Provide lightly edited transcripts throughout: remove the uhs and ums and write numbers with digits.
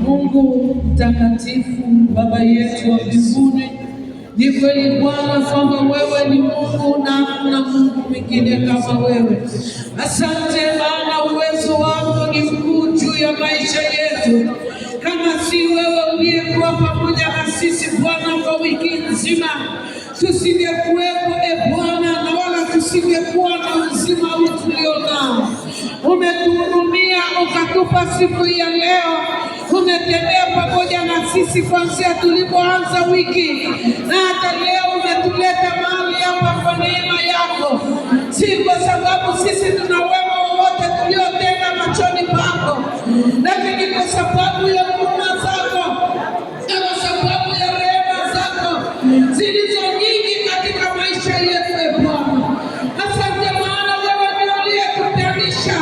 Mungu mtakatifu, Baba yetu wa mbinguni, ni kweli Bwana kwamba wewe ni Mungu na hakuna Mungu mwingine kama wewe. Asante maana uwezo wako ni mkuu juu ya maisha yetu. Kama si wewe uliyekuwa pamoja na sisi Bwana kwa wiki nzima, tusingekuwepo Bwana, na wala tusingekuwa na uzima tulionao. Umetuhurumia ukatupa siku ya leo. Umetembea pamoja na sisi kuanzia tulipoanza wiki, na hata leo umetuleta mahali hapa kwa neema yako. Si kwa sababu sisi tuna wema wowote tuliotenda machoni pako, lakini kwa sababu ya huruma zako na kwa sababu ya rehema zako zilizo nyingi katika maisha yetu Bwana. Asante maana wewe ndiye uliyetutanisha.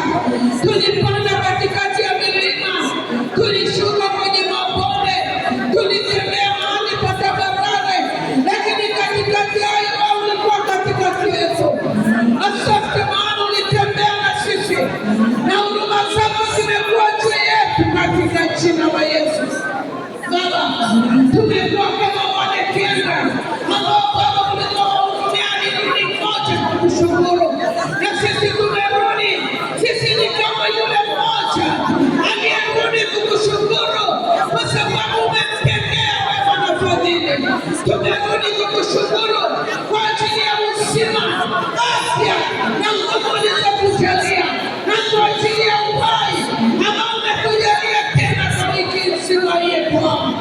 Tulipanda katikati ya milima, tulishuka kwenye mabonde, tulitembea mahali pa tambarare, lakini katikati hayo ulikuwa katikati yetu. Asante maana ulitembea na sisi, na huruma zako zimekuwa juu yetu katika jina la Yesu. Baba, tumekuwa kama wanekenda ambao Baba ulituhurumia ni moja kukushukuru, na sisi tumerudi. Sisi ni kama yule mmoja aliyerudi kukushukuru kwa sababu umemtendea wema na fadhili. Tumerudi kukushukuru kwa ajili ya uzima, afya na nguvu ulizotujalia, na kwa ajili ya uhai ambao umetujalia tena kwa wiki nzima hii Bwana.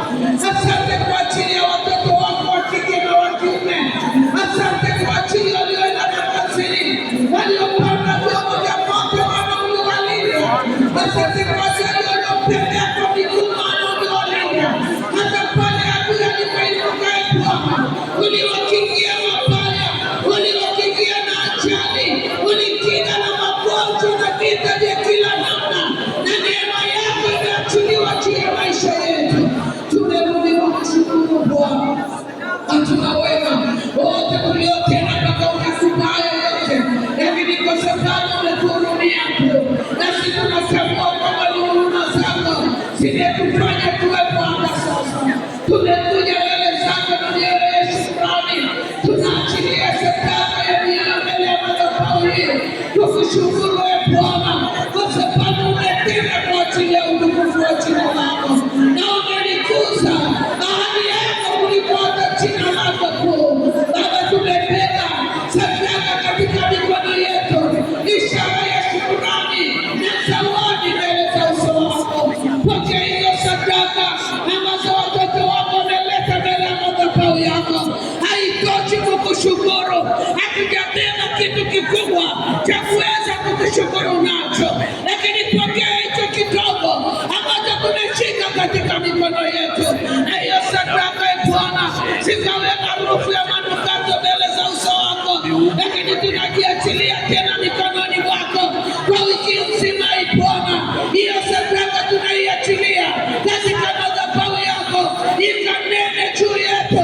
Asante kwa ajili ya watoto wako wa kike na wa kiume. Asante kwa ajili ya walioenda kazini, waliopanda vyombo vya moto wanaowalinda. Asante kwa ajili ya waliotembea kwa miguu wanaowalinda. Hata pale adui alipoinuka Bwana, uliwakingia mabaya, uliwakingia na ajali, ulikinga na magonjwa na vita vya kila namna, na neema yako imeachiliwa juu ya maisha yetu. Tumerudi kukushukuru Bwana. Hatuna wema wote uliotenda mpaka ukatupa hayo yote. sababu umetuhurumia tu, nasi tunatambua kwamba ni huruma zako zilitufanya tuwepo hapa sasa. Tumekuja mbele zako na mioyo ya shukrani, tunaachilia sadaka ya mioyo mbele ya madhabahu hii, tukushukuru Bwana kwa sababu umetenda kwa ajili ya utukufu wa jina lako, na umelikuza ahadi yako kulipata jina lako kuu. Baba, tumebeba sadaka katika mikono yetu, ishara ya shukrani na zawadi mbele za uso wako. Pokea hizo sadaka ambazo watoto wako wameleta mbele ya madhabahu yako. Haitoshi kukushukuru, hatujabeba kitu kikubwa cha kuweza kukushukuru nacho, lakini pokea hicho kidogo ambacho tumeshika katika mikono yetu, na hiyo sadaka Bwana zikawe harufu ya manukato mbele za uso wako. Lakini tunajiachilia tena mikononi mwako kwa wiki nzima Bwana, hiyo sadaka tunaiachilia katika madhabahu yako, ikanene juu yetu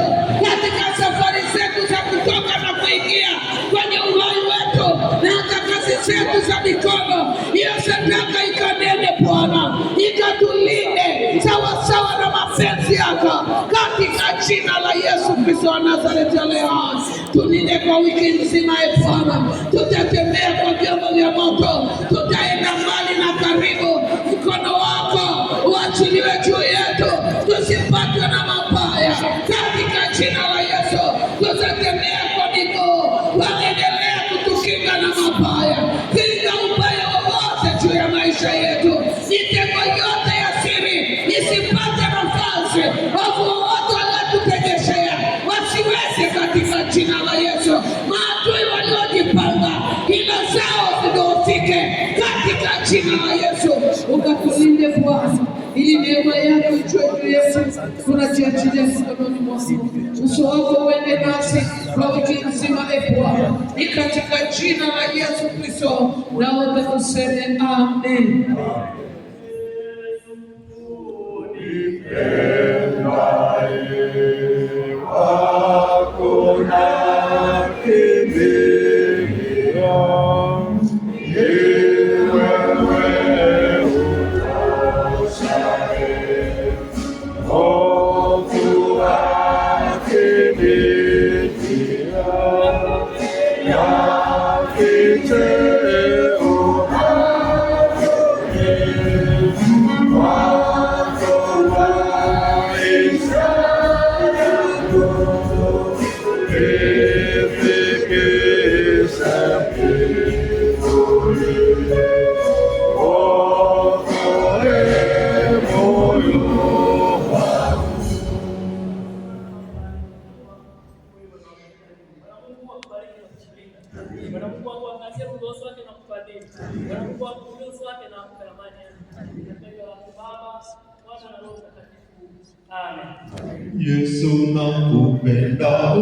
katika safari zetu za kutoka na kuingia kwenye uhai wetu na hata kazi zetu za mikono. Hiyo sadaka ikanene Bwana, ikatulinde sawasawa na mapenzi yako, katika jina la Yesu Kristo wa Nazareti. Leo tulinde kwa wiki nzima Bwana, tutatembea kwa vyombo vya moto, tutaenda mbali na karibu. Mkono wako uachiliwe juu yetu, tusipatwe na mabaya katika jina la Yesu. Tutatembea kwa miguu, waendelea kutukinga na mabaya, kinga ubaya wowote juu ya maisha yetu, mitego yote ya siri isipate nafasi, wavu wowote wanatutegeshea wasiweze katika jina la Yesu. Maadui waliojipanga hila zao zidhoofike katika jina la Yesu. Ukatulinde Bwana, ili neema yako ichwe juu yetu. Tunajiachilia mikononi mwako, uso wako uende nasi kwa wiki nzima Bwana, ni katika jina la Yesu Kristo naomba tuseme amen. Yesu nakupenda.